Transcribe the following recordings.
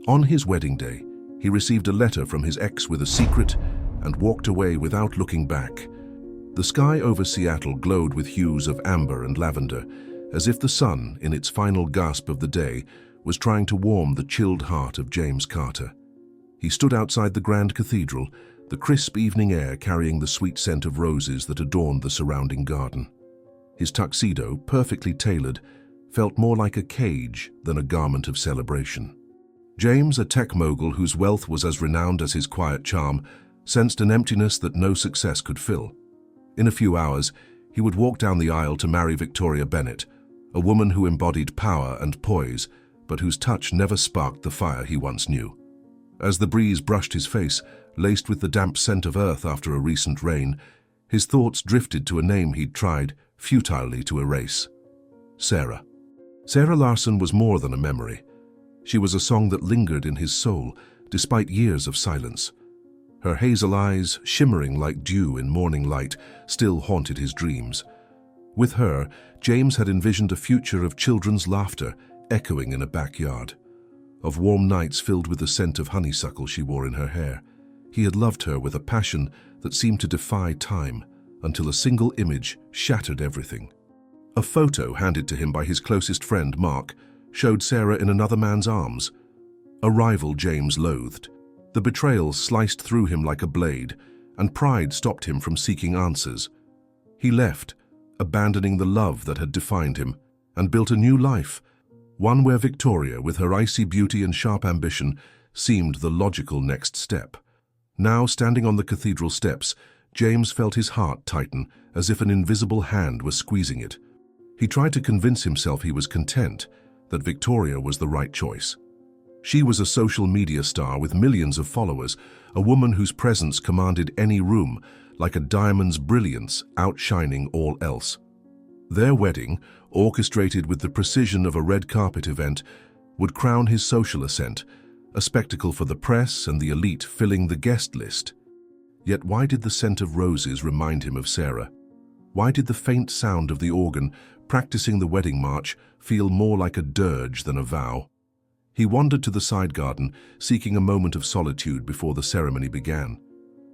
On his wedding day, he received a letter from his ex with a secret and walked away without looking back. The sky over Seattle glowed with hues of amber and lavender, as if the sun, in its final gasp of the day, was trying to warm the chilled heart of James Carter. He stood outside the grand cathedral, the crisp evening air carrying the sweet scent of roses that adorned the surrounding garden. His tuxedo, perfectly tailored, felt more like a cage than a garment of celebration. James, a tech mogul whose wealth was as renowned as his quiet charm, sensed an emptiness that no success could fill. In a few hours, he would walk down the aisle to marry Victoria Bennett, a woman who embodied power and poise, but whose touch never sparked the fire he once knew. As the breeze brushed his face, laced with the damp scent of earth after a recent rain, his thoughts drifted to a name he'd tried futilely to erase. Sarah. Sarah Larson was more than a memory. She was a song that lingered in his soul, despite years of silence. Her hazel eyes, shimmering like dew in morning light, still haunted his dreams. With her, James had envisioned a future of children's laughter echoing in a backyard, of warm nights filled with the scent of honeysuckle she wore in her hair. He had loved her with a passion that seemed to defy time, until a single image shattered everything. A photo handed to him by his closest friend, Mark, showed Sarah in another man's arms. A rival James loathed. The betrayal sliced through him like a blade, and pride stopped him from seeking answers. He left, abandoning the love that had defined him, and built a new life, one where Victoria, with her icy beauty and sharp ambition, seemed the logical next step. Now, standing on the cathedral steps, James felt his heart tighten, as if an invisible hand was squeezing it. He tried to convince himself he was content, that Victoria was the right choice. She was a social media star with millions of followers, a woman whose presence commanded any room, like a diamond's brilliance outshining all else. Their wedding, orchestrated with the precision of a red carpet event, would crown his social ascent, a spectacle for the press and the elite filling the guest list. Yet why did the scent of roses remind him of Sarah? Why did the faint sound of the organ, practicing the wedding march, feel more like a dirge than a vow? He wandered to the side garden, seeking a moment of solitude before the ceremony began.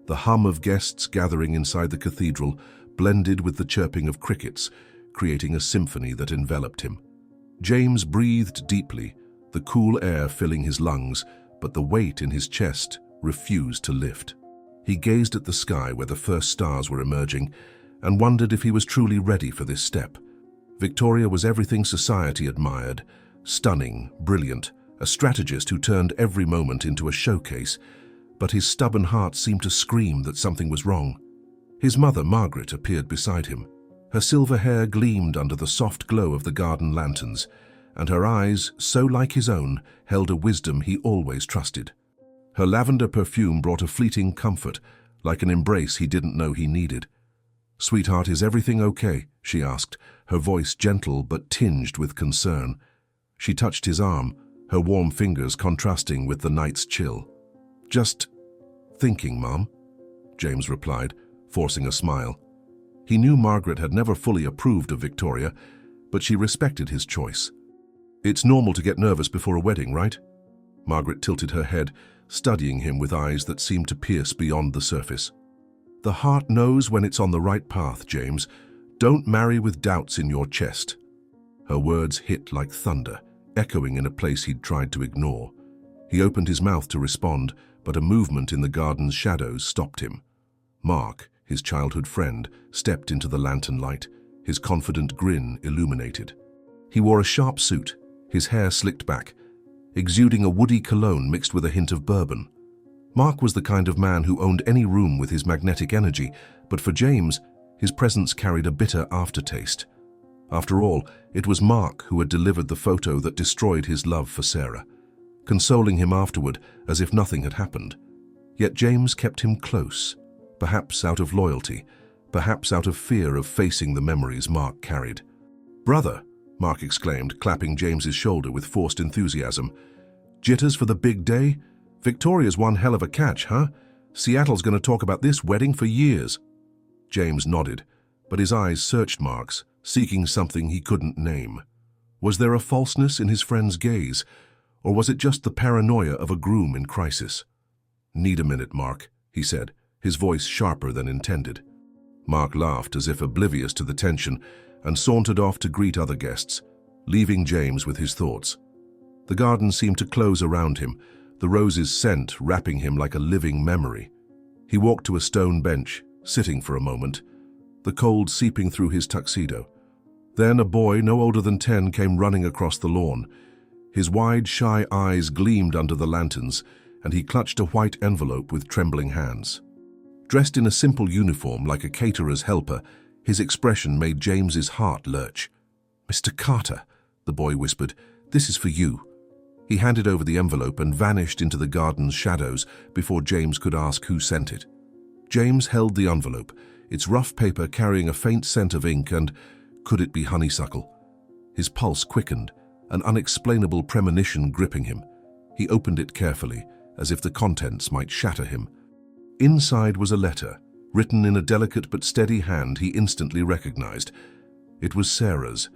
The hum of guests gathering inside the cathedral blended with the chirping of crickets, creating a symphony that enveloped him. James breathed deeply, the cool air filling his lungs, but the weight in his chest refused to lift. He gazed at the sky where the first stars were emerging and wondered if he was truly ready for this step. Victoria was everything society admired: stunning, brilliant, a strategist who turned every moment into a showcase, but his stubborn heart seemed to scream that something was wrong. His mother, Margaret, appeared beside him. Her silver hair gleamed under the soft glow of the garden lanterns, and her eyes, so like his own, held a wisdom he always trusted. Her lavender perfume brought a fleeting comfort, like an embrace he didn't know he needed. "Sweetheart, is everything okay?" she asked, her voice gentle but tinged with concern. She touched his arm, her warm fingers contrasting with the night's chill. "Just thinking, Mom," James replied, forcing a smile. He knew Margaret had never fully approved of Victoria, but she respected his choice. "It's normal to get nervous before a wedding, right?" Margaret tilted her head, studying him with eyes that seemed to pierce beyond the surface. "The heart knows when it's on the right path, James. Don't marry with doubts in your chest." Her words hit like thunder, echoing in a place he'd tried to ignore. He opened his mouth to respond, but a movement in the garden's shadows stopped him. Mark, his childhood friend, stepped into the lantern light, his confident grin illuminated. He wore a sharp suit, his hair slicked back, exuding a woody cologne mixed with a hint of bourbon. Mark was the kind of man who owned any room with his magnetic energy, but for James, his presence carried a bitter aftertaste. After all, it was Mark who had delivered the photo that destroyed his love for Sarah, consoling him afterward as if nothing had happened. Yet James kept him close, perhaps out of loyalty, perhaps out of fear of facing the memories Mark carried. "Brother," Mark exclaimed, clapping James's shoulder with forced enthusiasm. "Jitters for the big day? Victoria's one hell of a catch, huh? Seattle's going to talk about this wedding for years." James nodded, but his eyes searched Mark's, seeking something he couldn't name. Was there a falseness in his friend's gaze, Or was it just the paranoia of a groom in crisis? "Need a minute, Mark," he said, his voice sharper than intended. Mark laughed as if oblivious to the tension and sauntered off to greet other guests, leaving James with his thoughts. The garden seemed to close around him, the roses' scent wrapping him like a living memory. He walked to a stone bench, sitting for a moment, the cold seeping through his tuxedo. Then a boy no older than 10 came running across the lawn. His wide, shy eyes gleamed under the lanterns, and he clutched a white envelope with trembling hands. Dressed in a simple uniform like a caterer's helper, his expression made James's heart lurch. "Mr. Carter," the boy whispered, "this is for you." He handed over the envelope and vanished into the garden's shadows before James could ask who sent it. James held the envelope, its rough paper carrying a faint scent of ink, and could it be honeysuckle? His pulse quickened, an unexplainable premonition gripping him. He opened it carefully, as if the contents might shatter him. Inside was a letter, written in a delicate but steady hand he instantly recognized. It was Sarah's.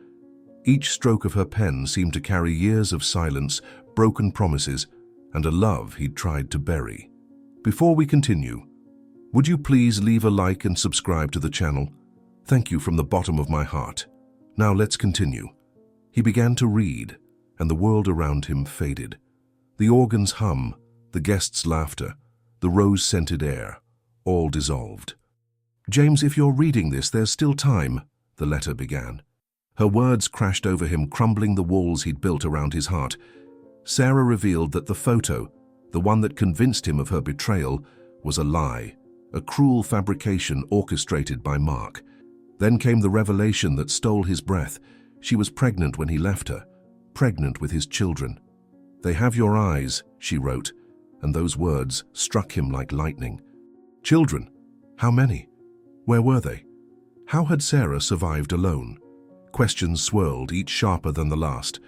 Each stroke of her pen seemed to carry years of silence, broken promises, and a love he'd tried to bury. Before we continue, would you please leave a like and subscribe to the channel? Thank you from the bottom of my heart. Now let's continue. He began to read, and the world around him faded. The organ's hum, the guests' laughter, the rose-scented air, all dissolved. "James, if you're reading this, there's still time," the letter began. Her words crashed over him, crumbling the walls he'd built around his heart. Sarah revealed that the photo, the one that convinced him of her betrayal, was a lie, a cruel fabrication orchestrated by Mark. Then came the revelation that stole his breath. She was pregnant when he left her, pregnant with his children. "They have your eyes," she wrote, and those words struck him like lightning. Children? How many? Where were they? How had Sarah survived alone? Questions swirled, each sharper than the last.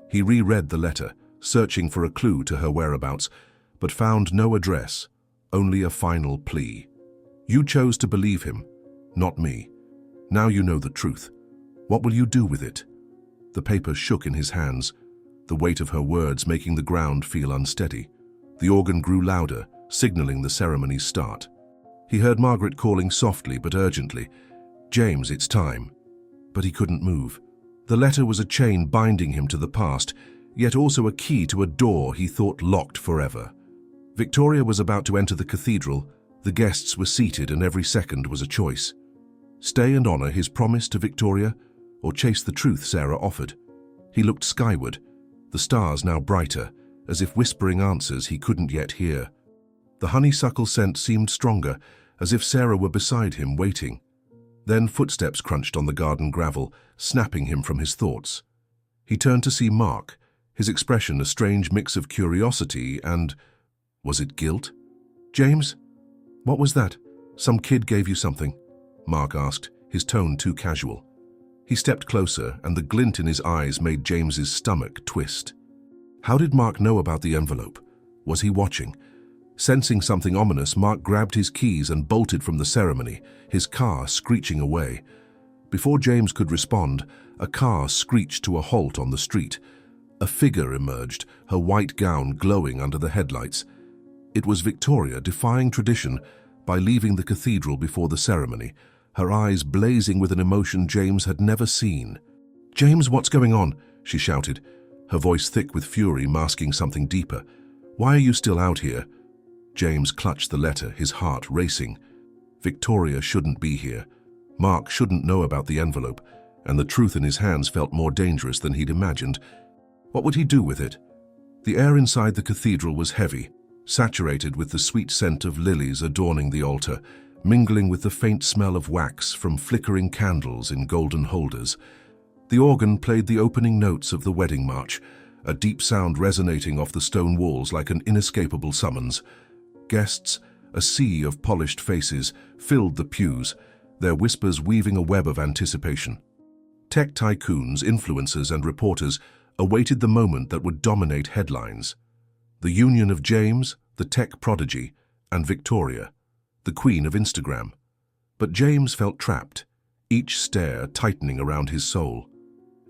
He reread the letter, searching for a clue to her whereabouts, but found no address, only a final plea. "You chose to believe him, not me. Now you know the truth. What will you do with it?" The paper shook in his hands, the weight of her words making the ground feel unsteady. The organ grew louder, signaling the ceremony's start. He heard Margaret calling softly but urgently, "James, it's time." But he couldn't move. The letter was a chain binding him to the past, yet also a key to a door he thought locked forever. Victoria was about to enter the cathedral. The guests were seated and every second was a choice. Stay and honor his promise to Victoria, or chase the truth Sarah offered. He looked skyward, the stars now brighter, as if whispering answers he couldn't yet hear. The honeysuckle scent seemed stronger, as if Sarah were beside him waiting. Then footsteps crunched on the garden gravel, snapping him from his thoughts. He turned to see Mark, his expression a strange mix of curiosity and, was it guilt? "James? What was that? Some kid gave you something?" Mark asked, his tone too casual. He stepped closer, and the glint in his eyes made James's stomach twist. How did Mark know about the envelope? Was he watching? Sensing something ominous, Mark grabbed his keys and bolted from the ceremony, his car screeching away. Before James could respond, a car screeched to a halt on the street. A figure emerged, her white gown glowing under the headlights. It was Victoria, defying tradition by leaving the cathedral before the ceremony, her eyes blazing with an emotion James had never seen. "James, what's going on?" she shouted, her voice thick with fury masking something deeper. "Why are you still out here?" James clutched the letter, his heart racing. Victoria shouldn't be here. Mark shouldn't know about the envelope, and the truth in his hands felt more dangerous than he'd imagined. What would he do with it? The air inside the cathedral was heavy, saturated with the sweet scent of lilies adorning the altar, mingling with the faint smell of wax from flickering candles in golden holders. The organ played the opening notes of the wedding march, a deep sound resonating off the stone walls like an inescapable summons. Guests, a sea of polished faces, filled the pews, their whispers weaving a web of anticipation. Tech tycoons, influencers, and reporters awaited the moment that would dominate headlines. The union of James, the tech prodigy, and Victoria, the queen of Instagram. But James felt trapped, each stare tightening around his soul.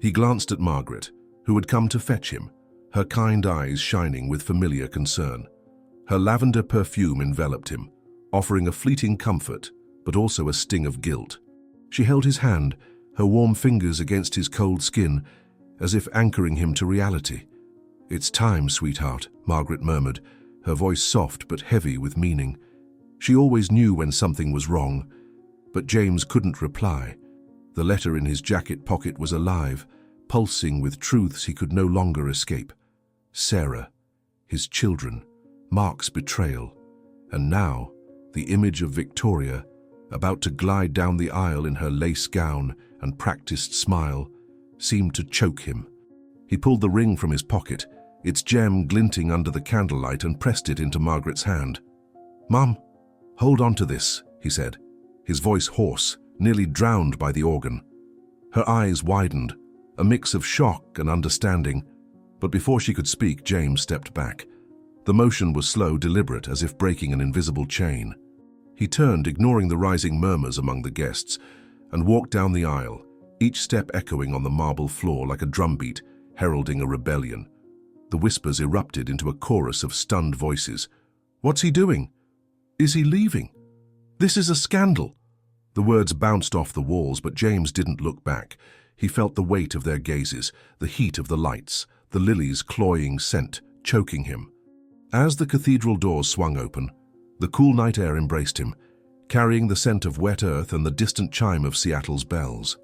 He glanced at Margaret, who had come to fetch him, her kind eyes shining with familiar concern. Her lavender perfume enveloped him, offering a fleeting comfort, but also a sting of guilt. She held his hand, her warm fingers against his cold skin, as if anchoring him to reality. "It's time, sweetheart," Margaret murmured, her voice soft but heavy with meaning. She always knew when something was wrong, but James couldn't reply. The letter in his jacket pocket was alive, pulsing with truths he could no longer escape. Sarah, his children, Mark's betrayal, and now the image of Victoria, about to glide down the aisle in her lace gown and practiced smile, seemed to choke him. He pulled the ring from his pocket, its gem glinting under the candlelight, and pressed it into Margaret's hand. "Mum, hold on to this," he said, his voice hoarse, nearly drowned by the organ. Her eyes widened, a mix of shock and understanding, but before she could speak, James stepped back. The motion was slow, deliberate, as if breaking an invisible chain. He turned, ignoring the rising murmurs among the guests, and walked down the aisle, each step echoing on the marble floor like a drumbeat, heralding a rebellion. The whispers erupted into a chorus of stunned voices. "What's he doing? Is he leaving? This is a scandal!" The words bounced off the walls, but James didn't look back. He felt the weight of their gazes, the heat of the lights, the lily's cloying scent, choking him. As the cathedral doors swung open, the cool night air embraced him, carrying the scent of wet earth and the distant chime of Seattle's bells.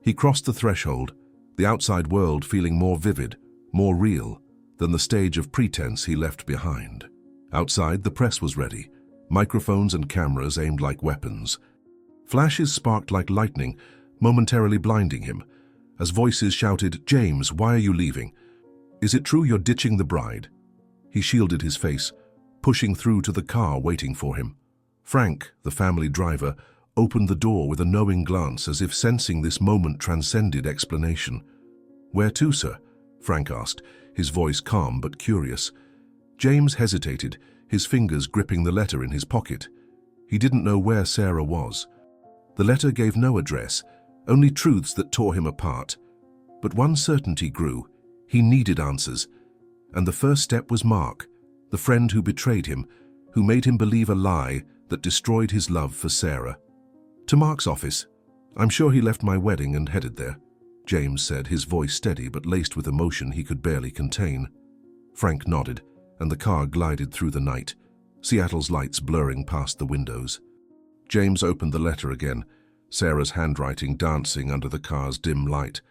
He crossed the threshold, the outside world feeling more vivid, more real, than the stage of pretense he left behind. Outside, the press was ready, microphones and cameras aimed like weapons. Flashes sparked like lightning, momentarily blinding him, as voices shouted, "James, why are you leaving? Is it true you're ditching the bride?" He shielded his face, pushing through to the car waiting for him. Frank, the family driver, opened the door with a knowing glance, as if sensing this moment transcended explanation. "Where to, sir?" Frank asked, his voice calm but curious. James hesitated, his fingers gripping the letter in his pocket. He didn't know where Sarah was. The letter gave no address, only truths that tore him apart. But one certainty grew: he needed answers. And the first step was Mark, the friend who betrayed him, who made him believe a lie that destroyed his love for Sarah. "To Mark's office. I'm sure he left my wedding and headed there," James said, his voice steady but laced with emotion he could barely contain. Frank nodded, and the car glided through the night, Seattle's lights blurring past the windows. James opened the letter again, Sarah's handwriting dancing under the car's dim light.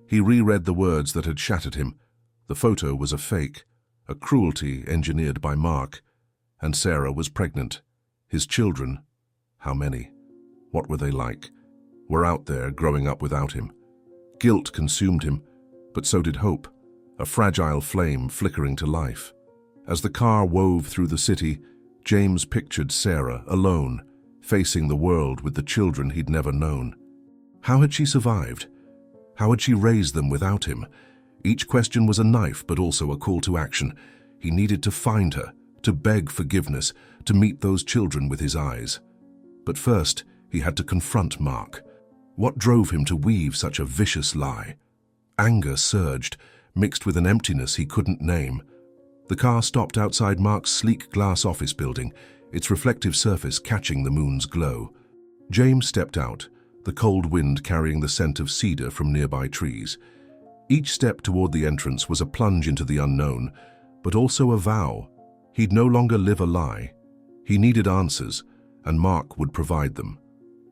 He reread the words that had shattered him. The photo was a fake, a cruelty engineered by Mark, and Sarah was pregnant. His children, how many? What were they like? Were out there growing up without him. Guilt consumed him, but so did hope, a fragile flame flickering to life. As the car wove through the city, James pictured Sarah alone, facing the world with the children he'd never known. How had she survived? How had she raised them without him? Each question was a knife, but also a call to action. He needed to find her, to beg forgiveness, to meet those children with his eyes. But first, he had to confront Mark. What drove him to weave such a vicious lie? Anger surged, mixed with an emptiness he couldn't name. The car stopped outside Mark's sleek glass office building, its reflective surface catching the moon's glow. James stepped out, the cold wind carrying the scent of cedar from nearby trees. Each step toward the entrance was a plunge into the unknown, but also a vow. He'd no longer live a lie. He needed answers, and Mark would provide them.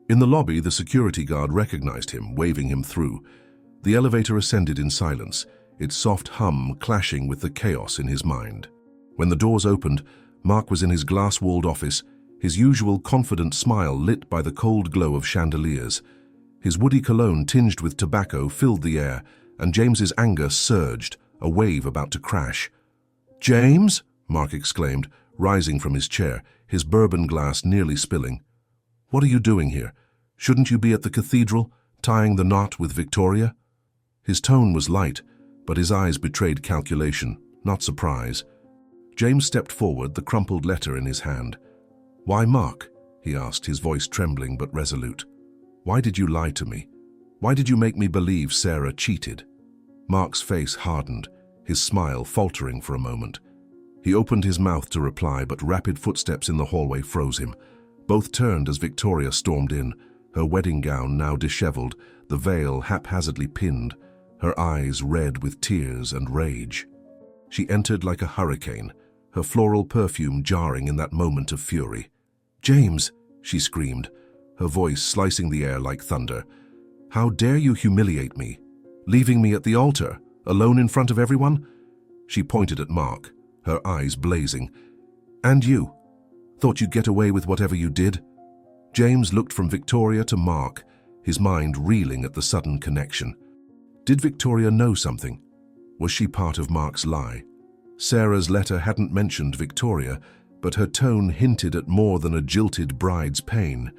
In the lobby, the security guard recognized him, waving him through. The elevator ascended in silence, its soft hum clashing with the chaos in his mind. When the doors opened, Mark was in his glass-walled office, his usual confident smile lit by the cold glow of chandeliers. His woody cologne tinged with tobacco filled the air, and James's anger surged, a wave about to crash. "James?" Mark exclaimed, rising from his chair, his bourbon glass nearly spilling. "What are you doing here? Shouldn't you be at the cathedral, tying the knot with Victoria?" His tone was light, but his eyes betrayed calculation, not surprise. James stepped forward, the crumpled letter in his hand. "Why, Mark?" he asked, his voice trembling but resolute. "Why did you lie to me? Why did you make me believe Sarah cheated?" Mark's face hardened, his smile faltering for a moment. He opened his mouth to reply, but rapid footsteps in the hallway froze him. Both turned as Victoria stormed in, her wedding gown now disheveled, the veil haphazardly pinned, her eyes red with tears and rage. She entered like a hurricane, her floral perfume jarring in that moment of fury. "James!" she screamed, her voice slicing the air like thunder. "How dare you humiliate me? Leaving me at the altar, alone in front of everyone?" She pointed at Mark, her eyes blazing. "And you? Thought you'd get away with whatever you did?" James looked from Victoria to Mark, his mind reeling at the sudden connection. Did Victoria know something? Was she part of Mark's lie? Sarah's letter hadn't mentioned Victoria, but her tone hinted at more than a jilted bride's pain.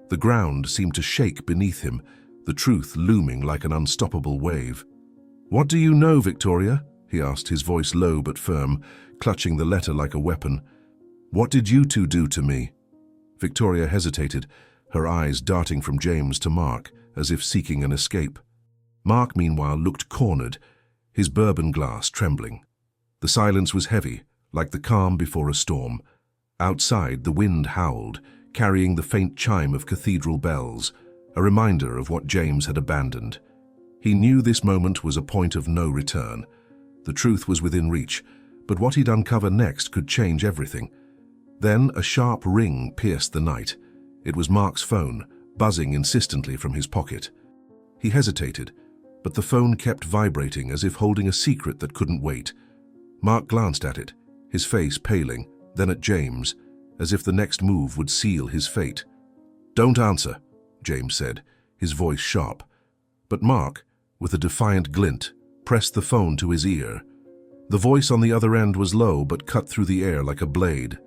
The ground seemed to shake beneath him, the truth looming like an unstoppable wave. "What do you know, Victoria?" he asked, his voice low but firm, clutching the letter like a weapon. "What did you two do to me?" Victoria hesitated, her eyes darting from James to Mark, as if seeking an escape. Mark, meanwhile, looked cornered, his bourbon glass trembling. The silence was heavy, like the calm before a storm. Outside, the wind howled, carrying the faint chime of cathedral bells, a reminder of what James had abandoned. He knew this moment was a point of no return. The truth was within reach, but what he'd uncover next could change everything. Then a sharp ring pierced the night. It was Mark's phone, buzzing insistently from his pocket. He hesitated, but the phone kept vibrating as if holding a secret that couldn't wait. Mark glanced at it, his face paling, then at James, as if the next move would seal his fate. "Don't answer," James said, his voice sharp. But Mark, with a defiant glint, pressed the phone to his ear. The voice on the other end was low but cut through the air like a blade.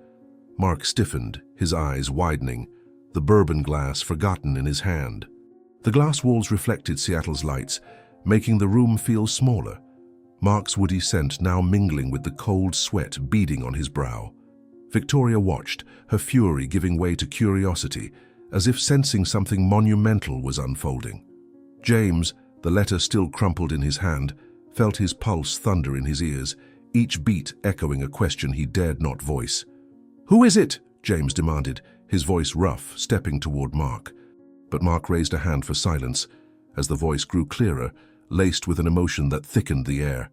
Mark stiffened, his eyes widening, the bourbon glass forgotten in his hand. The glass walls reflected Seattle's lights, making the room feel smaller, Mark's woody scent now mingling with the cold sweat beading on his brow. Victoria watched, her fury giving way to curiosity, as if sensing something monumental was unfolding. James, the letter still crumpled in his hand, felt his pulse thunder in his ears, each beat echoing a question he dared not voice. "Who is it?" James demanded, his voice rough, stepping toward Mark. But Mark raised a hand for silence, as the voice grew clearer, laced with an emotion that thickened the air.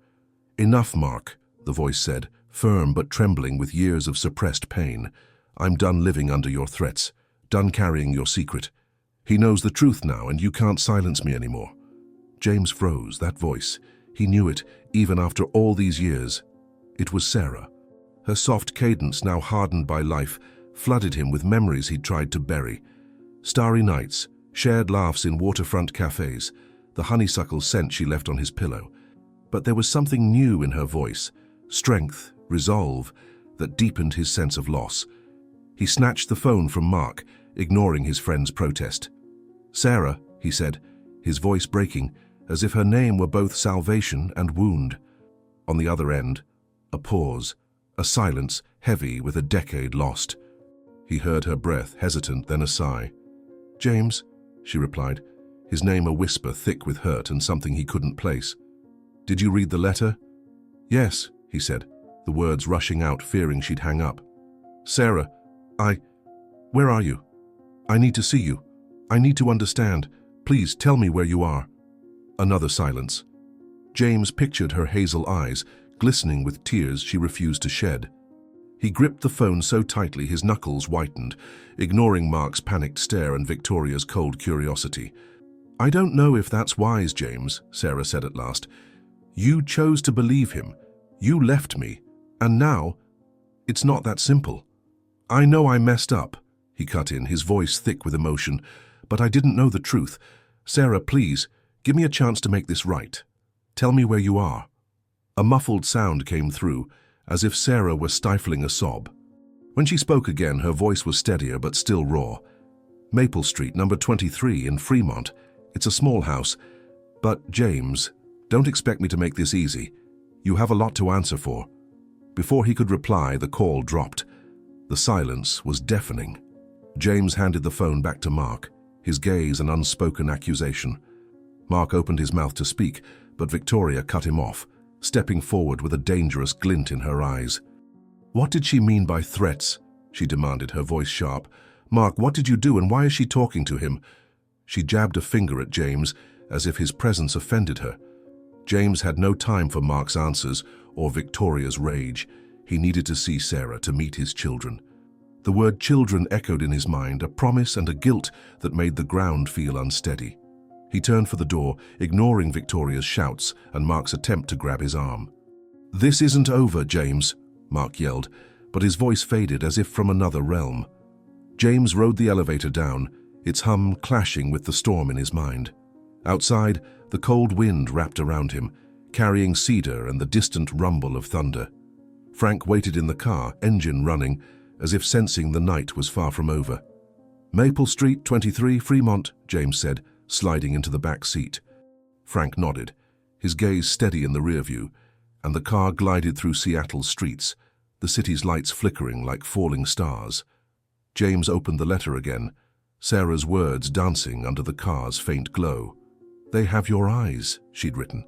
"Enough, Mark," the voice said, firm but trembling with years of suppressed pain. "I'm done living under your threats, done carrying your secret. He knows the truth now, and you can't silence me anymore." James froze, that voice. He knew it, even after all these years. It was Sarah. Her soft cadence, now hardened by life, flooded him with memories he'd tried to bury. Starry nights, shared laughs in waterfront cafes, the honeysuckle scent she left on his pillow. But there was something new in her voice, strength, resolve, that deepened his sense of loss. He snatched the phone from Mark, ignoring his friend's protest. "Sarah," he said, his voice breaking, as if her name were both salvation and wound. On the other end, a pause, a silence heavy with a decade lost. He heard her breath, hesitant, then a sigh. "James," she replied, his name a whisper thick with hurt and something he couldn't place. "Did you read the letter?" "Yes," he said, the words rushing out, fearing she'd hang up. "Sarah, where are you? I need to see you. I need to understand. Please tell me where you are." Another silence. James pictured her hazel eyes, glistening with tears she refused to shed. He gripped the phone so tightly his knuckles whitened, ignoring Mark's panicked stare and Victoria's cold curiosity. "I don't know if that's wise, James," Sarah said at last. "You chose to believe him. You left me. And now, it's not that simple." "I know I messed up," he cut in, his voice thick with emotion, "but I didn't know the truth. Sarah, please, give me a chance to make this right. Tell me where you are." A muffled sound came through, as if Sarah were stifling a sob. When she spoke again, her voice was steadier but still raw. "Maple Street, number 23 in Fremont. It's a small house. But, James, don't expect me to make this easy. You have a lot to answer for." Before he could reply, the call dropped. The silence was deafening. James handed the phone back to Mark, his gaze an unspoken accusation. Mark opened his mouth to speak, but Victoria cut him off, stepping forward with a dangerous glint in her eyes. "What did she mean by threats?" she demanded, her voice sharp. "Mark, what did you do, and why is she talking to him?" She jabbed a finger at James, as if his presence offended her. James had no time for Mark's answers or Victoria's rage. He needed to see Sarah to meet his children. The word children echoed in his mind, a promise and a guilt that made the ground feel unsteady. He turned for the door, ignoring Victoria's shouts and Mark's attempt to grab his arm. "This isn't over, James," Mark yelled, but his voice faded as if from another realm. James rode the elevator down, its hum clashing with the storm in his mind. Outside, the cold wind wrapped around him, carrying cedar and the distant rumble of thunder. Frank waited in the car, engine running, as if sensing the night was far from over. "Maple Street, 23, Fremont," James said, sliding into the back seat. Frank nodded, his gaze steady in the rear view, and the car glided through Seattle's streets, the city's lights flickering like falling stars. James opened the letter again, Sarah's words dancing under the car's faint glow. "They have your eyes," she'd written.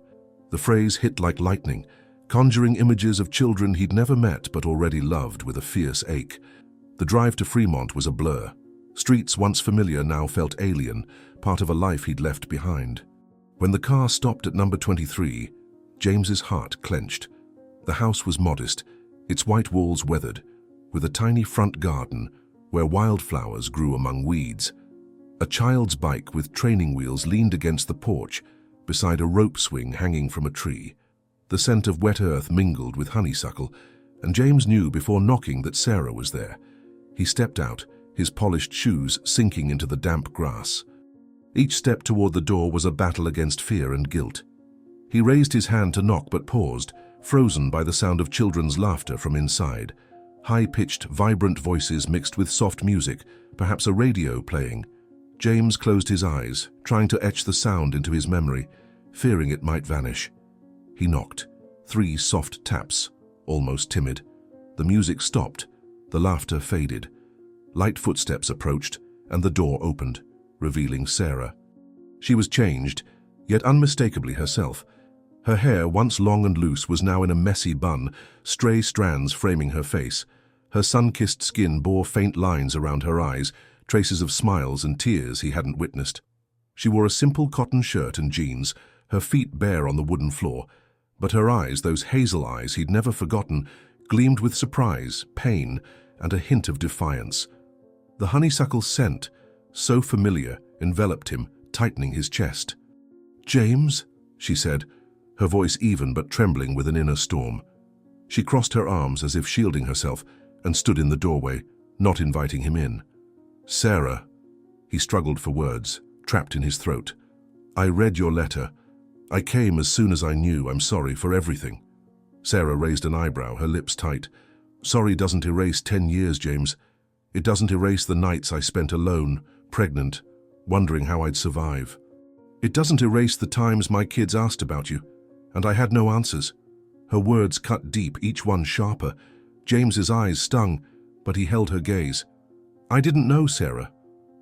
The phrase hit like lightning, conjuring images of children he'd never met but already loved with a fierce ache. The drive to Fremont was a blur. Streets once familiar now felt alien, part of a life he'd left behind. When the car stopped at number 23, James's heart clenched. The house was modest, its white walls weathered, with a tiny front garden where wildflowers grew among weeds. A child's bike with training wheels leaned against the porch, beside a rope swing hanging from a tree. The scent of wet earth mingled with honeysuckle, and James knew before knocking that Sarah was there. He stepped out, his polished shoes sinking into the damp grass. Each step toward the door was a battle against fear and guilt. He raised his hand to knock but paused, frozen by the sound of children's laughter from inside. High-pitched, vibrant voices mixed with soft music, perhaps a radio playing. James closed his eyes, trying to etch the sound into his memory, fearing it might vanish. He knocked. 3 soft taps, almost timid. The music stopped, the laughter faded. Light footsteps approached, and the door opened, revealing Sarah. She was changed, yet unmistakably herself. Her hair, once long and loose, was now in a messy bun, stray strands framing her face. Her sun-kissed skin bore faint lines around her eyes, traces of smiles and tears he hadn't witnessed. She wore a simple cotton shirt and jeans, her feet bare on the wooden floor, but her eyes, those hazel eyes he'd never forgotten, gleamed with surprise, pain, and a hint of defiance. The honeysuckle scent, so familiar, enveloped him, tightening his chest. "James," she said, her voice even but trembling with an inner storm. She crossed her arms as if shielding herself and stood in the doorway, not inviting him in. "Sarah," he struggled for words, trapped in his throat. "I read your letter. I came as soon as I knew. I'm sorry for everything." Sarah raised an eyebrow, her lips tight. "Sorry doesn't erase 10 years, James. It doesn't erase the nights I spent alone, pregnant, wondering how I'd survive. It doesn't erase the times my kids asked about you, and I had no answers." Her words cut deep, each one sharper. James's eyes stung, but he held her gaze. "I didn't know, Sarah.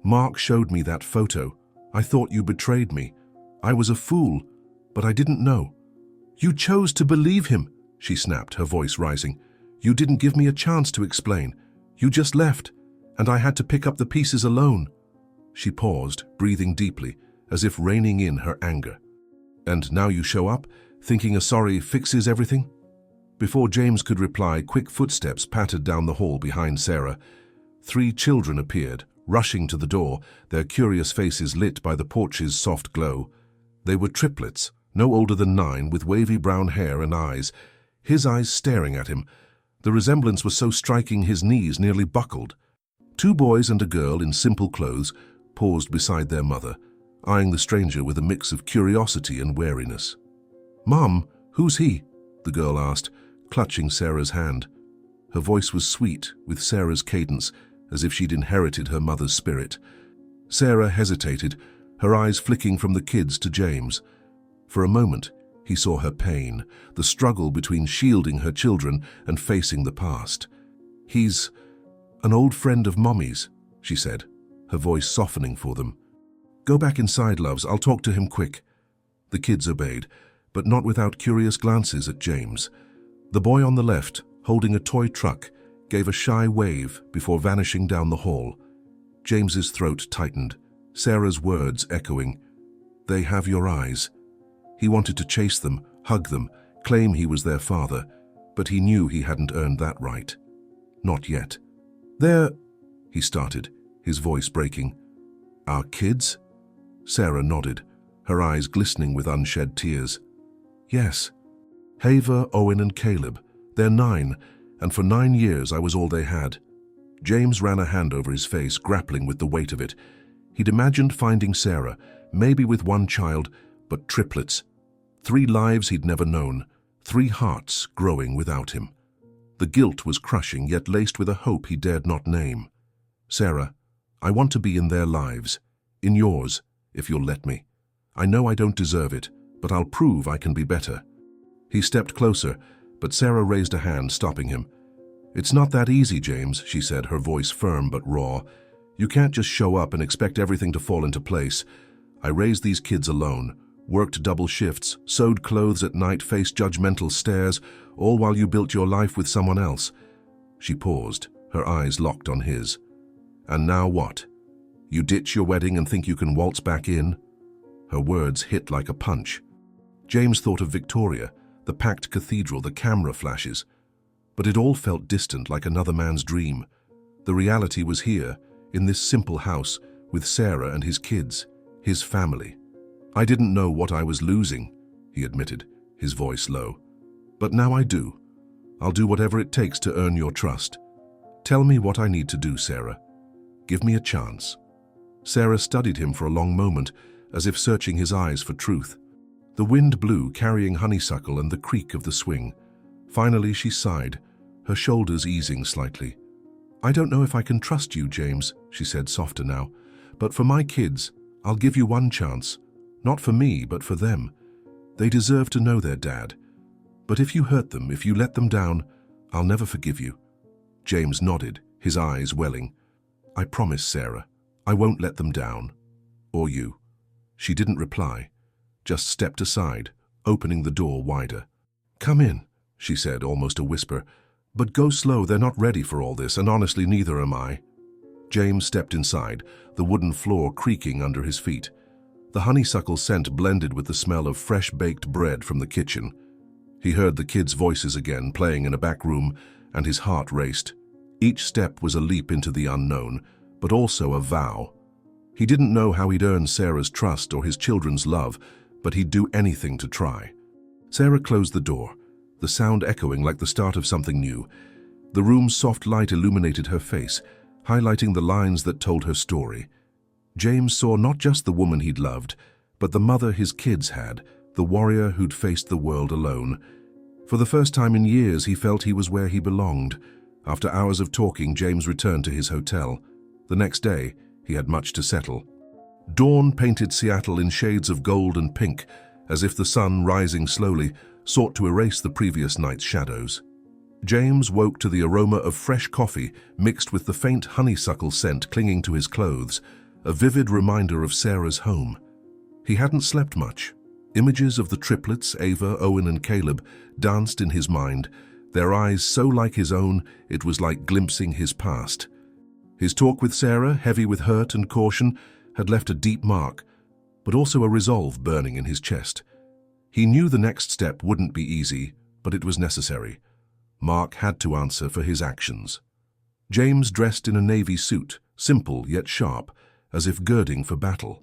Mark showed me that photo. I thought you betrayed me. I was a fool, but I didn't know." "You chose to believe him," she snapped, her voice rising. "You didn't give me a chance to explain. You just left, and I had to pick up the pieces alone." She paused, breathing deeply, as if reining in her anger. "And now you show up, thinking a sorry fixes everything?" Before James could reply, quick footsteps pattered down the hall behind Sarah. 3 children appeared, rushing to the door, their curious faces lit by the porch's soft glow. They were triplets, no older than 9, with wavy brown hair and eyes, his eyes staring at him. The resemblance was so striking his knees nearly buckled. 2 boys and a girl in simple clothes paused beside their mother, eyeing the stranger with a mix of curiosity and wariness. "Mom, who's he?" the girl asked, clutching Sarah's hand. Her voice was sweet, with Sarah's cadence, as if she'd inherited her mother's spirit. Sarah hesitated, her eyes flicking from the kids to James. For a moment, he saw her pain, the struggle between shielding her children and facing the past. "He's an old friend of Mommy's," she said, her voice softening for them. "Go back inside, loves. I'll talk to him quick." The kids obeyed, but not without curious glances at James. The boy on the left, holding a toy truck, gave a shy wave before vanishing down the hall. James's throat tightened, Sarah's words echoing, "They have your eyes." He wanted to chase them, hug them, claim he was their father, but he knew he hadn't earned that right. Not yet. "They're—" he started, his voice breaking. "Our kids?" Sarah nodded, her eyes glistening with unshed tears. "Yes. Haver, Owen and Caleb. They're 9, and for 9 years I was all they had." James ran a hand over his face, grappling with the weight of it. He'd imagined finding Sarah, maybe with 1 child, but triplets. 3 lives he'd never known, 3 hearts growing without him. The guilt was crushing, yet laced with a hope he dared not name. "Sarah, I want to be in their lives. In yours, if you'll let me. I know I don't deserve it, but I'll prove I can be better." He stepped closer, but Sarah raised a hand, stopping him. "It's not that easy, James," she said, her voice firm but raw. "You can't just show up and expect everything to fall into place. I raised these kids alone, worked double shifts, sewed clothes at night, faced judgmental stares, all while you built your life with someone else." She paused, her eyes locked on his. "And now what? You ditch your wedding and think you can waltz back in?" Her words hit like a punch. James thought of Victoria, the packed cathedral, the camera flashes. But it all felt distant, like another man's dream. The reality was here, in this simple house, with Sarah and his kids, his family. "I didn't know what I was losing," he admitted, his voice low. "But now I do. I'll do whatever it takes to earn your trust. Tell me what I need to do, Sarah. Give me a chance." Sarah studied him for a long moment, as if searching his eyes for truth. The wind blew, carrying honeysuckle and the creak of the swing. Finally she sighed, her shoulders easing slightly. "I don't know if I can trust you, James," she said, softer now. "But for my kids, I'll give you 1 chance. Not for me, but for them. They deserve to know their dad. But if you hurt them, if you let them down, I'll never forgive you." James nodded, his eyes welling. "I promise, Sarah, I won't let them down. Or you." She didn't reply, just stepped aside, opening the door wider. "Come in," she said, almost a whisper. "But go slow, they're not ready for all this, and honestly neither am I." James stepped inside, the wooden floor creaking under his feet. The honeysuckle scent blended with the smell of fresh baked bread from the kitchen. He heard the kids' voices again, playing in a back room, and his heart raced. Each step was a leap into the unknown, but also a vow. He didn't know how he'd earn Sarah's trust or his children's love, but he'd do anything to try. Sarah closed the door, the sound echoing like the start of something new. The room's soft light illuminated her face, highlighting the lines that told her story. James saw not just the woman he'd loved, but the mother his kids had, the warrior who'd faced the world alone. For the first time in years, he felt he was where he belonged. After hours of talking, James returned to his hotel. The next day, he had much to settle. Dawn painted Seattle in shades of gold and pink, as if the sun, rising slowly, sought to erase the previous night's shadows. James woke to the aroma of fresh coffee mixed with the faint honeysuckle scent clinging to his clothes, a vivid reminder of Sarah's home. He hadn't slept much. Images of the triplets, Ava, Owen and Caleb, danced in his mind, their eyes so like his own it was like glimpsing his past. His talk with Sarah, heavy with hurt and caution, had left a deep mark, but also a resolve burning in his chest. He knew the next step wouldn't be easy, but it was necessary. Mark had to answer for his actions. James dressed in a navy suit, simple yet sharp, as if girding for battle.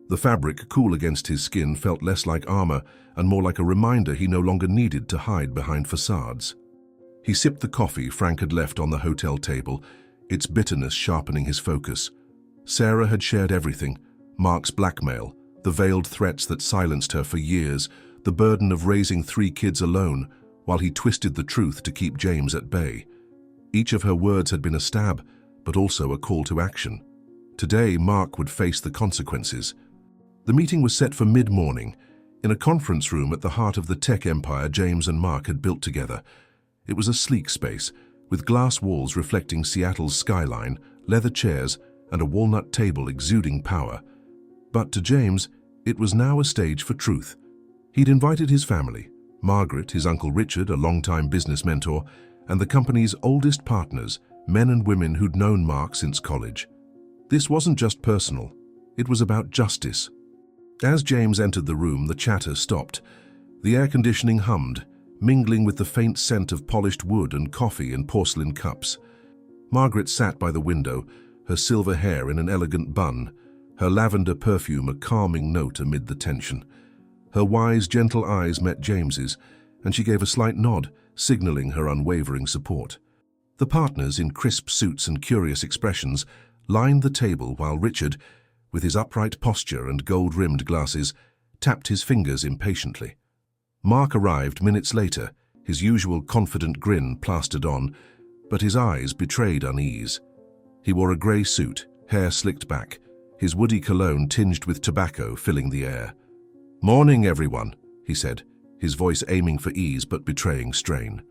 The fabric, cool against his skin, felt less like armor and more like a reminder he no longer needed to hide behind facades. He sipped the coffee Frank had left on the hotel table, its bitterness sharpening his focus. Sarah had shared everything: Mark's blackmail, the veiled threats that silenced her for years, the burden of raising 3 kids alone, while he twisted the truth to keep James at bay. Each of her words had been a stab, but also a call to action. Today, Mark would face the consequences. The meeting was set for mid-morning, in a conference room at the heart of the tech empire James and Mark had built together. It was a sleek space, with glass walls reflecting Seattle's skyline, leather chairs, and a walnut table exuding power. But to James, it was now a stage for truth. He'd invited his family, Margaret, his Uncle Richard, a longtime business mentor, and the company's oldest partners, men and women who'd known Mark since college. This wasn't just personal, it was about justice. As James entered the room, the chatter stopped. The air conditioning hummed, mingling with the faint scent of polished wood and coffee in porcelain cups. Margaret sat by the window, her silver hair in an elegant bun, her lavender perfume a calming note amid the tension. Her wise, gentle eyes met James's, and she gave a slight nod, signaling her unwavering support. The partners, in crisp suits and curious expressions, lined the table while Richard, with his upright posture and gold-rimmed glasses, tapped his fingers impatiently. Mark arrived minutes later, his usual confident grin plastered on, but his eyes betrayed unease. He wore a grey suit, hair slicked back, his woody cologne tinged with tobacco filling the air. "Morning, everyone," he said, his voice aiming for ease but betraying strain.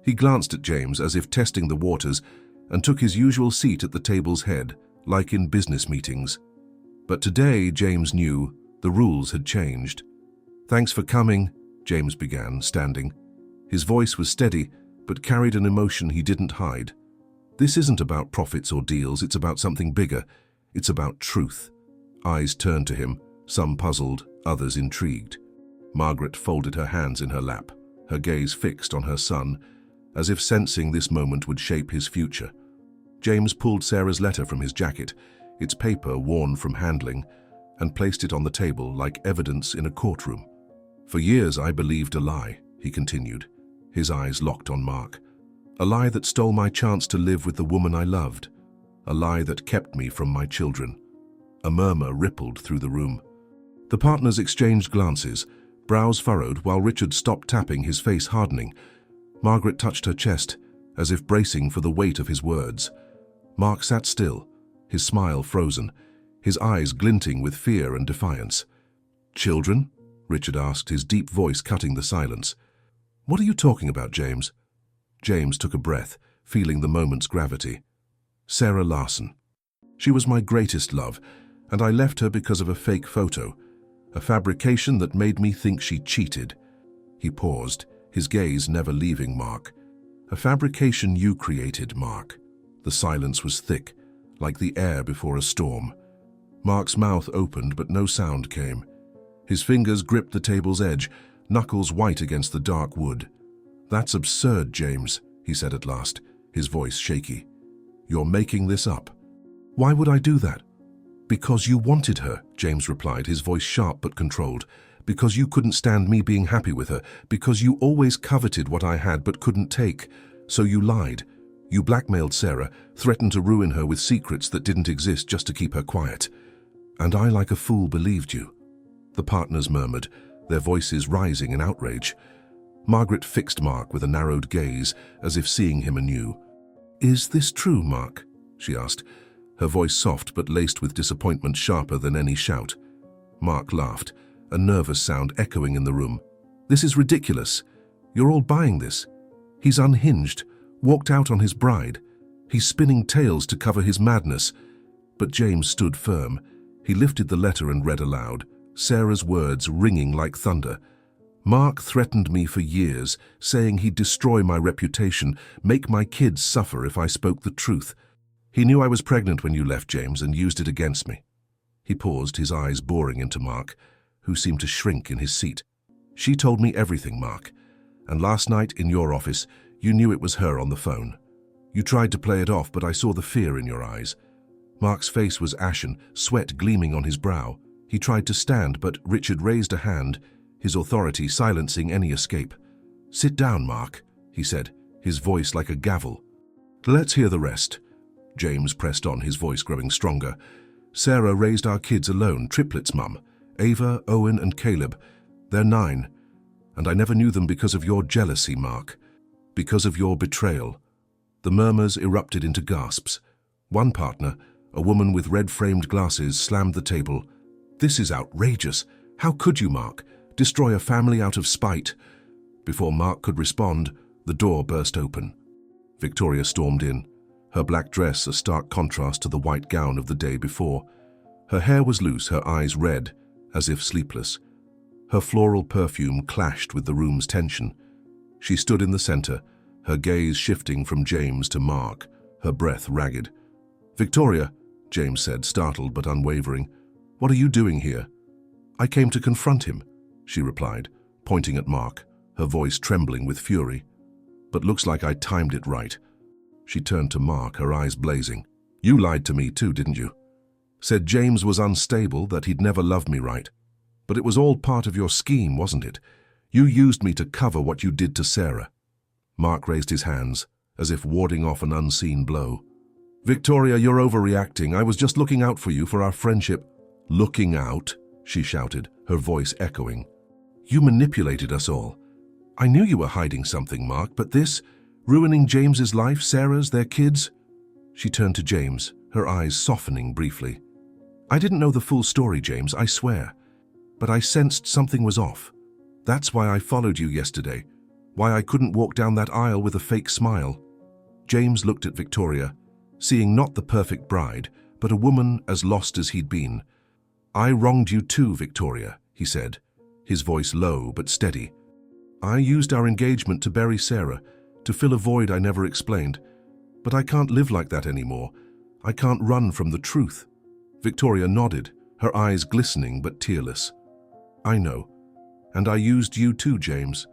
He glanced at James as if testing the waters and took his usual seat at the table's head, like in business meetings. But today, James knew, the rules had changed. "Thanks for coming," James began, standing. His voice was steady, but carried an emotion he didn't hide. "This isn't about profits or deals, it's about something bigger. It's about truth." Eyes turned to him, some puzzled, others intrigued. Margaret folded her hands in her lap, her gaze fixed on her son, as if sensing this moment would shape his future. James pulled Sarah's letter from his jacket, its paper worn from handling, and placed it on the table like evidence in a courtroom. "For years I believed a lie," he continued, his eyes locked on Mark. "A lie that stole my chance to live with the woman I loved. A lie that kept me from my children." A murmur rippled through the room. The partners exchanged glances, brows furrowed while Richard stopped tapping, his face hardening. Margaret touched her chest, as if bracing for the weight of his words. Mark sat still, his smile frozen, his eyes glinting with fear and defiance. "Children?" Richard asked, his deep voice cutting the silence. "What are you talking about, James?" James took a breath, feeling the moment's gravity. "Sarah Larson. She was my greatest love, and I left her because of a fake photo, a fabrication that made me think she cheated." He paused, his gaze never leaving Mark. "A fabrication you created, Mark." The silence was thick, like the air before a storm. Mark's mouth opened, but no sound came. His fingers gripped the table's edge, knuckles white against the dark wood. "That's absurd, James," he said at last, his voice shaky. "You're making this up." "Why would I do that?" "Because you wanted her," James replied, his voice sharp but controlled. "Because you couldn't stand me being happy with her. Because you always coveted what I had but couldn't take. So you lied. You blackmailed Sarah, threatened to ruin her with secrets that didn't exist just to keep her quiet. And I, like a fool, believed you." The partners murmured, their voices rising in outrage. Margaret fixed Mark with a narrowed gaze, as if seeing him anew. "Is this true, Mark?" she asked, her voice soft but laced with disappointment sharper than any shout. Mark laughed, a nervous sound echoing in the room. "This is ridiculous. You're all buying this. He's unhinged, walked out on his bride. He's spinning tales to cover his madness." But James stood firm. He lifted the letter and read aloud, Sarah's words ringing like thunder. "Mark threatened me for years, saying he'd destroy my reputation, make my kids suffer if I spoke the truth. He knew I was pregnant when you left, James, and used it against me." He paused, his eyes boring into Mark, who seemed to shrink in his seat. "She told me everything, Mark. And last night, in your office, you knew it was her on the phone. You tried to play it off, but I saw the fear in your eyes." Mark's face was ashen, sweat gleaming on his brow. He tried to stand, but Richard raised a hand, his authority silencing any escape. "Sit down, Mark," he said, his voice like a gavel. "Let's hear the rest." James pressed on, his voice growing stronger. "Sarah raised our kids alone, triplets, Mum. Ava, Owen, and Caleb. They're 9. And I never knew them because of your jealousy, Mark. Because of your betrayal." The murmurs erupted into gasps. One partner, a woman with red-framed glasses, slammed the table. "This is outrageous. How could you, Mark? Destroy a family out of spite?" Before Mark could respond, the door burst open. Victoria stormed in, her black dress a stark contrast to the white gown of the day before. Her hair was loose, her eyes red, as if sleepless. Her floral perfume clashed with the room's tension. She stood in the center, her gaze shifting from James to Mark, her breath ragged. "Victoria," James said, startled but unwavering, "what are you doing here?" "I came to confront him," she replied, pointing at Mark, her voice trembling with fury. "But looks like I timed it right." She turned to Mark, her eyes blazing. "You lied to me too, didn't you? Said James was unstable, that he'd never loved me right. But it was all part of your scheme, wasn't it? You used me to cover what you did to Sarah." Mark raised his hands, as if warding off an unseen blow. "Victoria, you're overreacting. I was just looking out for you, for our friendship." "Looking out?" she shouted, her voice echoing. "You manipulated us all. I knew you were hiding something, Mark, but this, ruining James's life, Sarah's, their kids." She turned to James, her eyes softening briefly. "I didn't know the full story, James, I swear. But I sensed something was off. That's why I followed you yesterday, why I couldn't walk down that aisle with a fake smile." James looked at Victoria, seeing not the perfect bride, but a woman as lost as he'd been. "I wronged you too, Victoria," he said, his voice low but steady. "I used our engagement to bury Sarah, to fill a void I never explained. But I can't live like that anymore. I can't run from the truth." Victoria nodded, her eyes glistening but tearless. "I know. And I used you too, James.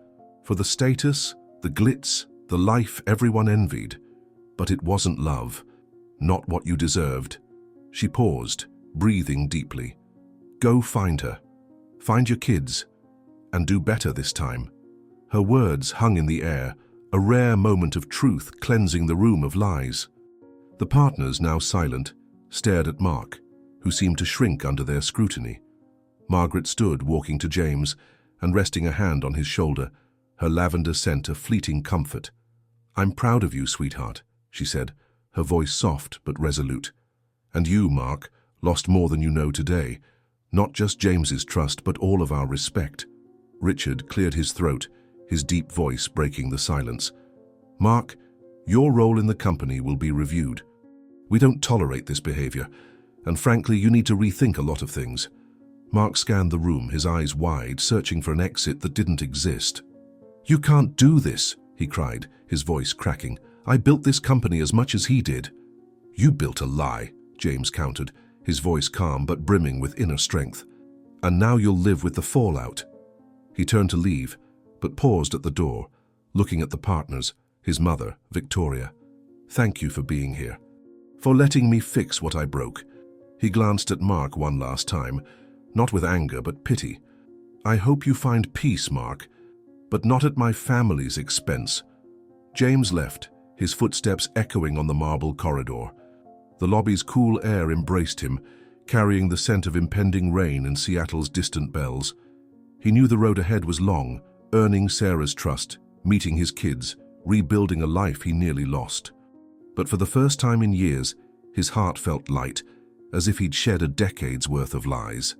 For the status, the glitz, the life everyone envied. But it wasn't love. Not what you deserved." She paused, breathing deeply. "Go find her. Find your kids. And do better this time." Her words hung in the air, a rare moment of truth cleansing the room of lies. The partners, now silent, stared at Mark, who seemed to shrink under their scrutiny. Margaret stood, walking to James and resting a hand on his shoulder, her lavender scent a fleeting comfort. "I'm proud of you, sweetheart," she said, her voice soft but resolute. "And you, Mark, lost more than you know today. Not just James's trust, but all of our respect." Richard cleared his throat, his deep voice breaking the silence. "Mark, your role in the company will be reviewed. We don't tolerate this behavior, and frankly, you need to rethink a lot of things." Mark scanned the room, his eyes wide, searching for an exit that didn't exist. "You can't do this," he cried, his voice cracking. "I built this company as much as he did." "You built a lie," James countered, his voice calm but brimming with inner strength. "And now you'll live with the fallout." He turned to leave, but paused at the door, looking at the partners, his mother, Victoria. "Thank you for being here. For letting me fix what I broke." He glanced at Mark one last time, not with anger but pity. "I hope you find peace, Mark, but not at my family's expense." James left, his footsteps echoing on the marble corridor. The lobby's cool air embraced him, carrying the scent of impending rain and Seattle's distant bells. He knew the road ahead was long, earning Sarah's trust, meeting his kids, rebuilding a life he nearly lost. But for the first time in years, his heart felt light, as if he'd shed a decade's worth of lies.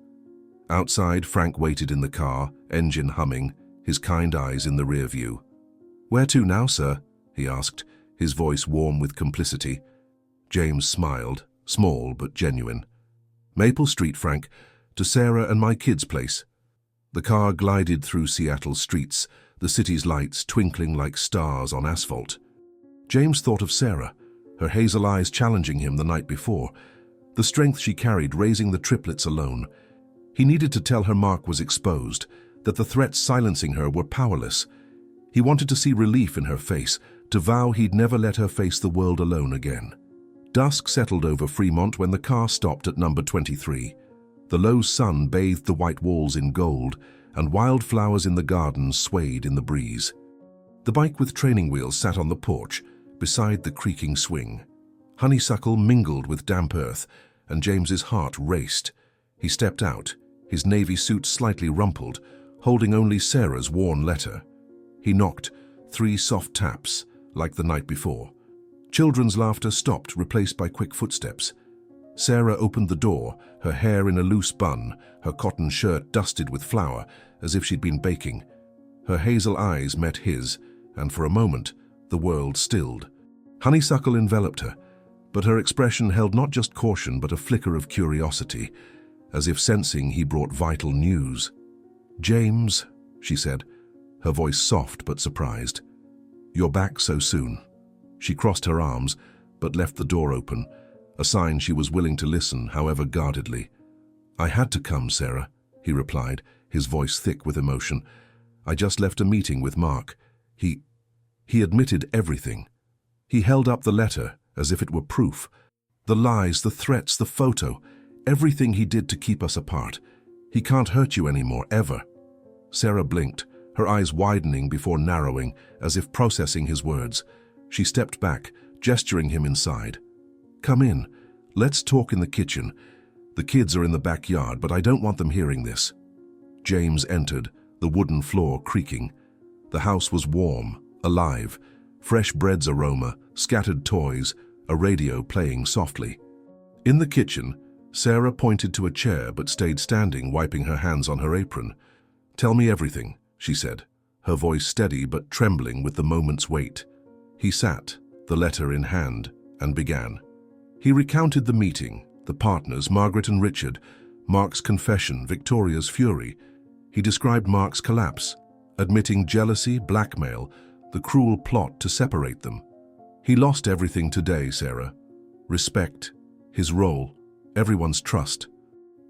Outside, Frank waited in the car, engine humming, his kind eyes in the rear view. "Where to now, sir?" he asked, his voice warm with complicity. James smiled, small but genuine. "Maple Street, Frank, to Sarah and my kids' place." The car glided through Seattle's streets, the city's lights twinkling like stars on asphalt. James thought of Sarah, her hazel eyes challenging him the night before, the strength she carried raising the triplets alone. He needed to tell her Mark was exposed, that the threats silencing her were powerless. He wanted to see relief in her face, to vow he'd never let her face the world alone again. Dusk settled over Fremont when the car stopped at number 23. The low sun bathed the white walls in gold, and wildflowers in the gardens swayed in the breeze. The bike with training wheels sat on the porch, beside the creaking swing. Honeysuckle mingled with damp earth, and James's heart raced. He stepped out, his navy suit slightly rumpled, holding only Sarah's worn letter. He knocked, 3 soft taps, like the night before. Children's laughter stopped, replaced by quick footsteps. Sarah opened the door, her hair in a loose bun, her cotton shirt dusted with flour, as if she'd been baking. Her hazel eyes met his, and for a moment, the world stilled. Honeysuckle enveloped her, but her expression held not just caution but a flicker of curiosity, as if sensing he brought vital news. "James," she said, her voice soft but surprised. "You're back so soon." She crossed her arms, but left the door open, a sign she was willing to listen, however guardedly. "I had to come, Sarah," he replied, his voice thick with emotion. "I just left a meeting with Mark. He admitted everything. He held up the letter as if it were proof. The lies, the threats, the photo, everything he did to keep us apart. He can't hurt you anymore, ever." Sarah blinked, her eyes widening before narrowing, as if processing his words. She stepped back, gesturing him inside. "Come in. Let's talk in the kitchen. The kids are in the backyard, but I don't want them hearing this." James entered, the wooden floor creaking. The house was warm, alive, fresh bread's aroma, scattered toys, a radio playing softly. In the kitchen, Sarah pointed to a chair but stayed standing, wiping her hands on her apron. "Tell me everything," she said, her voice steady but trembling with the moment's weight. He sat, the letter in hand, and began. He recounted the meeting, the partners, Margaret and Richard, Mark's confession, Victoria's fury. He described Mark's collapse, admitting jealousy, blackmail, the cruel plot to separate them. "He lost everything today, Sarah. Respect, his role, everyone's trust.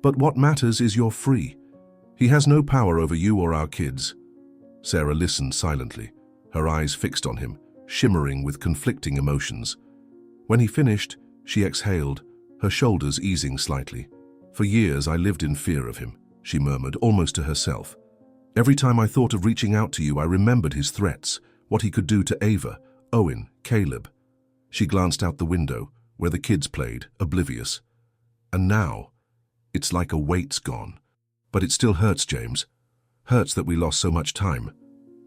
But what matters is you're free. He has no power over you or our kids." Sarah listened silently, her eyes fixed on him, shimmering with conflicting emotions. When he finished, she exhaled, her shoulders easing slightly. "For years I lived in fear of him," she murmured, almost to herself. "Every time I thought of reaching out to you, I remembered his threats, what he could do to Ava, Owen, Caleb." She glanced out the window, where the kids played, oblivious. "And now, it's like a weight's gone. But it still hurts, James. Hurts that we lost so much time."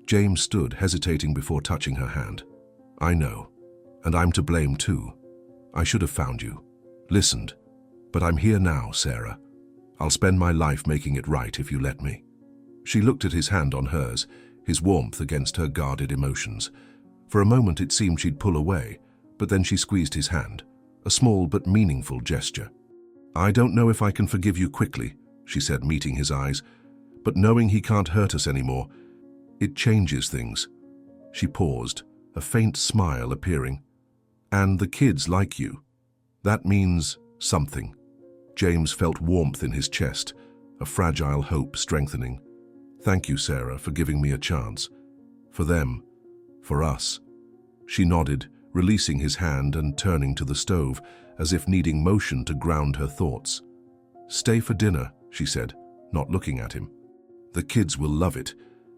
James stood, hesitating before touching her hand. "I know, and I'm to blame too. I should have found you, listened. But I'm here now, Sarah. I'll spend my life making it right if you let me." She looked at his hand on hers, his warmth against her guarded emotions. For a moment it seemed she'd pull away, but then she squeezed his hand, a small but meaningful gesture. "I don't know if I can forgive you quickly," she said, meeting his eyes, "but knowing he can't hurt us anymore, it changes things." She paused, a faint smile appearing. "And the kids like you. That means something." James felt warmth in his chest, a fragile hope strengthening. "Thank you, Sarah, for giving me a chance. For them, for us." She nodded, releasing his hand and turning to the stove, as if needing motion to ground her thoughts. "Stay for dinner," she said, not looking at him. "The kids will love it,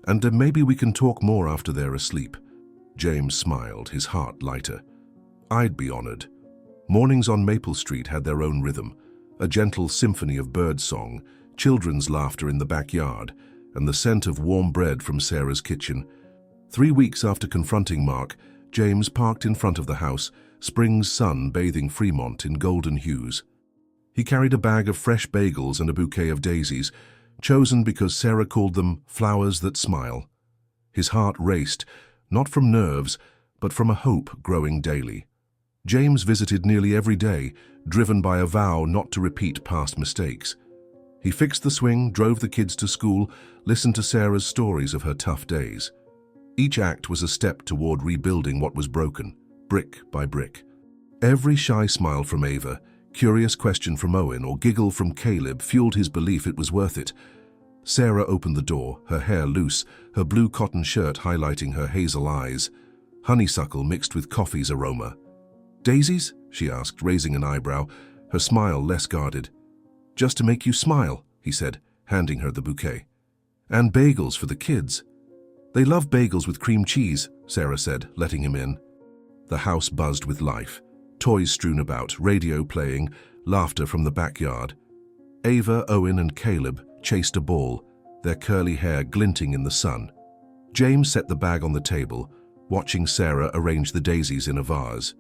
and maybe we can talk more after they're asleep." James smiled, his heart lighter. "I'd be honored." Mornings on Maple Street had their own rhythm, a gentle symphony of birdsong, children's laughter in the backyard, and the scent of warm bread from Sarah's kitchen. 3 weeks after confronting Mark, James parked in front of the house, spring's sun bathing Fremont in golden hues. He carried a bag of fresh bagels and a bouquet of daisies, chosen because Sarah called them flowers that smile. His heart raced, not from nerves, but from a hope growing daily. James visited nearly every day, driven by a vow not to repeat past mistakes. He fixed the swing, drove the kids to school, listened to Sarah's stories of her tough days. Each act was a step toward rebuilding what was broken, brick by brick. Every shy smile from Ava, curious question from Owen, or giggle from Caleb fueled his belief it was worth it. Sarah opened the door, her hair loose, her blue cotton shirt highlighting her hazel eyes. Honeysuckle mixed with coffee's aroma. "Daisies?" she asked, raising an eyebrow, her smile less guarded. "Just to make you smile," he said, handing her the bouquet. "And bagels for the kids." "They love bagels with cream cheese," Sarah said, letting him in. The house buzzed with life. Toys strewn about, radio playing, laughter from the backyard. Ava, Owen, and Caleb chased a ball, their curly hair glinting in the sun. James set the bag on the table, watching Sarah arrange the daisies in a vase.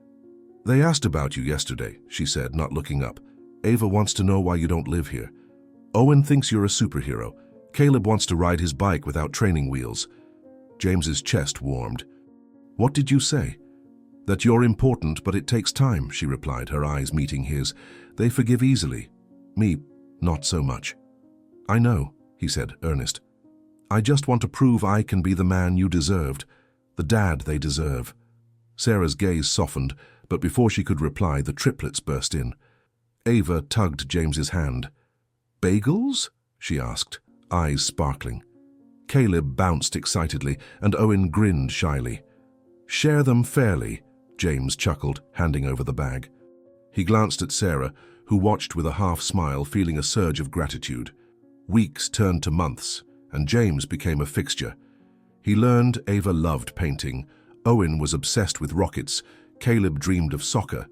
"They asked about you yesterday," she said, not looking up. "Ava wants to know why you don't live here. Owen thinks you're a superhero. Caleb wants to ride his bike without training wheels." James's chest warmed. "What did you say?" "That you're important, but it takes time," she replied, her eyes meeting his. "They forgive easily. Me, not so much." "I know," he said, earnest. I just want to prove I can be the man you deserved, the dad they deserve. Sarah's gaze softened, but before she could reply, the triplets burst in. Ava tugged James's hand. Bagels? She asked, eyes sparkling. Caleb bounced excitedly, and Owen grinned shyly. Share them fairly, James chuckled, handing over the bag. He glanced at Sarah, who watched with a half smile, feeling a surge of gratitude. Weeks turned to months, and James became a fixture. He learned Ava loved painting, Owen was obsessed with rockets, Caleb dreamed of soccer.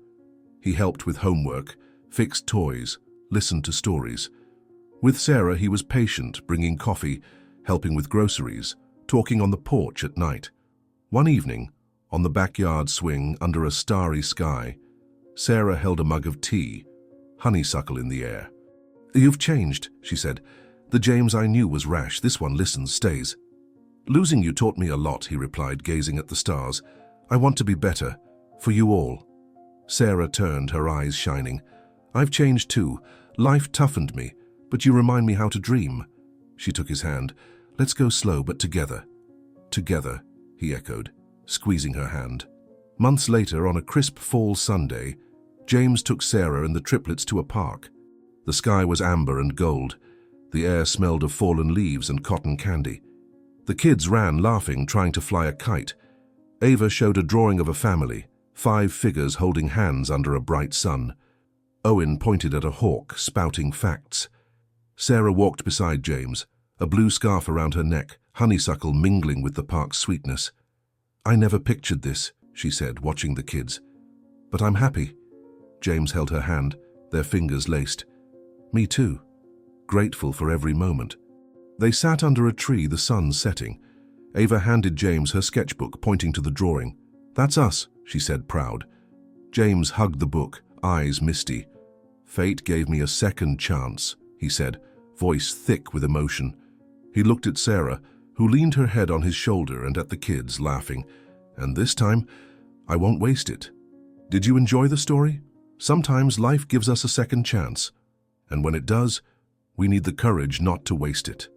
He helped with homework, fixed toys, listened to stories. With Sarah, he was patient, bringing coffee, helping with groceries, talking on the porch at night. One evening, on the backyard swing under a starry sky, Sarah held a mug of tea, honeysuckle in the air. You've changed, she said. The James I knew was rash. This one listens, stays. Losing you taught me a lot, he replied, gazing at the stars. I want to be better, for you all. Sarah turned, her eyes shining. I've changed too. Life toughened me, but you remind me how to dream. She took his hand. Let's go slow, but together. Together, he echoed, squeezing her hand. Months later, on a crisp fall Sunday, James took Sarah and the triplets to a park. The sky was amber and gold. The air smelled of fallen leaves and cotton candy. The kids ran, laughing, trying to fly a kite. Ava showed a drawing of a family, 5 figures holding hands under a bright sun. Owen pointed at a hawk, spouting facts. Sarah walked beside James, a blue scarf around her neck, honeysuckle mingling with the park's sweetness. I never pictured this, she said, watching the kids. But I'm happy. James held her hand, their fingers laced. Me too. Grateful for every moment. They sat under a tree, the sun setting. Ava handed James her sketchbook, pointing to the drawing. That's us, she said, proud. James hugged the book, eyes misty. Fate gave me a second chance, he said, voice thick with emotion. He looked at Sarah, who leaned her head on his shoulder, and at the kids, laughing. And this time, I won't waste it. Did you enjoy the story? Sometimes life gives us a second chance. And when it does, we need the courage not to waste it.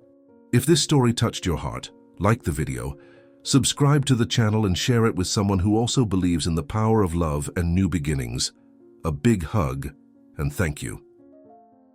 If this story touched your heart, like the video, subscribe to the channel and share it with someone who also believes in the power of love and new beginnings. A big hug, and thank you.